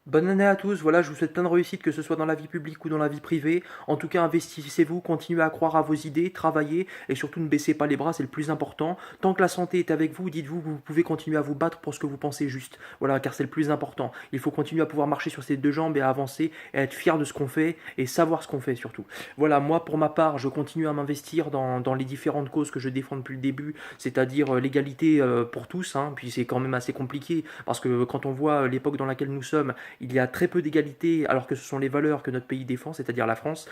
Bonne année à tous, voilà, je vous souhaite plein de réussite, que ce soit dans la vie publique ou dans la vie privée. En tout cas, investissez-vous, continuez à croire à vos idées, travaillez et surtout ne baissez pas les bras, c'est le plus important. Tant que la santé est avec vous, dites-vous que vous pouvez continuer à vous battre pour ce que vous pensez juste. Voilà, car c'est le plus important. Il faut continuer à pouvoir marcher sur ses deux jambes et à avancer et à être fier de ce qu'on fait et savoir ce qu'on fait surtout. Voilà, moi pour ma part, je continue à m'investir dans les différentes causes que je défends depuis le début, c'est-à-dire l'égalité pour tous, hein, puis c'est quand même assez compliqué parce que quand on voit l'époque dans laquelle nous sommes, il y a très peu d'égalité, alors que ce sont les valeurs que notre pays défend, c'est-à-dire la France.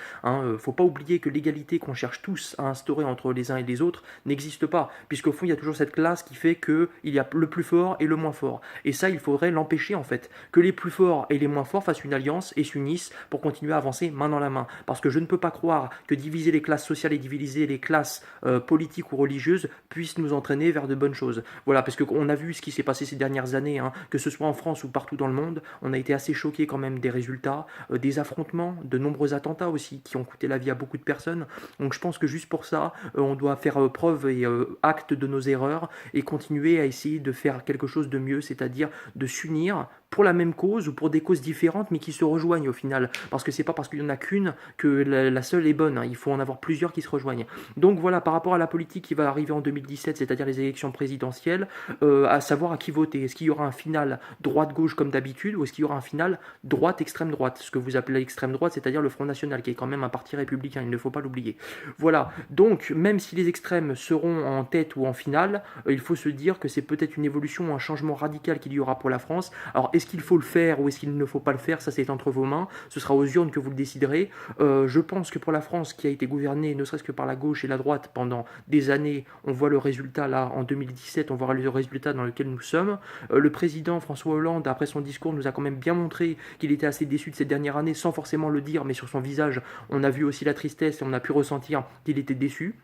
Faut pas oublier que l'égalité qu'on cherche tous à instaurer entre les uns et les autres n'existe pas, puisqu'au fond, il y a toujours cette classe qui fait qu'il y a le plus fort et le moins fort. Et ça, il faudrait l'empêcher, en fait. Que les plus forts et les moins forts fassent une alliance et s'unissent pour continuer à avancer main dans la main. Parce que je ne peux pas croire que diviser les classes sociales et diviser les classes politiques ou religieuses puisse nous entraîner vers de bonnes choses. Voilà, parce qu'on a vu ce qui s'est passé ces dernières années, hein, que ce soit en France ou partout dans le monde, on a été assez choqués quand même des résultats, des affrontements, de nombreux attentats aussi qui ont coûté la vie à beaucoup de personnes. Donc je pense que juste pour ça, on doit faire preuve et acte de nos erreurs et continuer à essayer de faire quelque chose de mieux, c'est-à-dire de s'unir pour la même cause ou pour des causes différentes mais qui se rejoignent au final. Parce que c'est pas parce qu'il n'y en a qu'une que la seule est bonne, hein. Il faut en avoir plusieurs qui se rejoignent. Donc voilà, par rapport à la politique qui va arriver en 2017, c'est-à-dire les élections présidentielles, à savoir à qui voter. Est-ce qu'il y aura un final droite-gauche comme d'habitude ou est-ce qu'il y aura un final droite-extrême droite, ce que vous appelez l'extrême droite, c'est-à-dire le Front National, qui est quand même un parti républicain, il ne faut pas l'oublier. Voilà, donc même si les extrêmes seront en tête ou en finale, il faut se dire que c'est peut-être une évolution, un changement radical qu'il y aura pour la France. Alors est-ce qu'il faut le faire ou est-ce qu'il ne faut pas le faire, ça c'est entre vos mains, ce sera aux urnes que vous le déciderez. Je pense que pour la France qui a été gouvernée ne serait-ce que par la gauche et la droite pendant des années, on voit le résultat là en 2017, on voit le résultat dans lequel nous sommes. Le président François Hollande, après son discours, nous a quand même bien montré qu'il était assez déçu de cette dernière année, sans forcément le dire, mais sur son visage, on a vu aussi la tristesse et on a pu ressentir qu'il était déçu.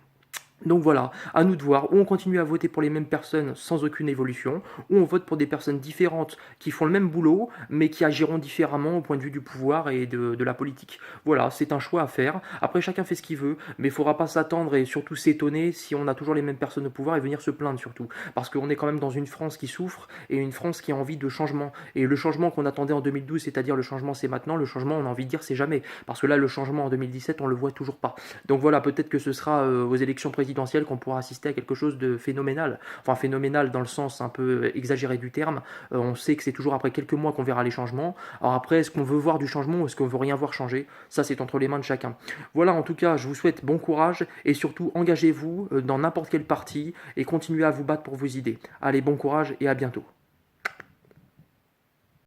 Donc voilà, à nous de voir, ou on continue à voter pour les mêmes personnes sans aucune évolution, ou on vote pour des personnes différentes qui font le même boulot, mais qui agiront différemment au point de vue du pouvoir et de la politique. Voilà, c'est un choix à faire. Après, chacun fait ce qu'il veut, mais il ne faudra pas s'attendre et surtout s'étonner si on a toujours les mêmes personnes au pouvoir et venir se plaindre surtout. Parce qu'on est quand même dans une France qui souffre et une France qui a envie de changement. Et le changement qu'on attendait en 2012, c'est-à-dire le changement c'est maintenant, le changement on a envie de dire c'est jamais. Parce que là, le changement en 2017, on le voit toujours pas. Donc voilà, peut-être que ce sera aux élections présidentielles qu'on pourra assister à quelque chose de phénoménal. Enfin, phénoménal dans le sens un peu exagéré du terme. On sait que c'est toujours après quelques mois qu'on verra les changements. Alors après, est-ce qu'on veut voir du changement ou est-ce qu'on veut rien voir changer? Ça, c'est entre les mains de chacun. Voilà, en tout cas, je vous souhaite bon courage et surtout, engagez-vous dans n'importe quel parti et continuez à vous battre pour vos idées. Allez, bon courage et à bientôt.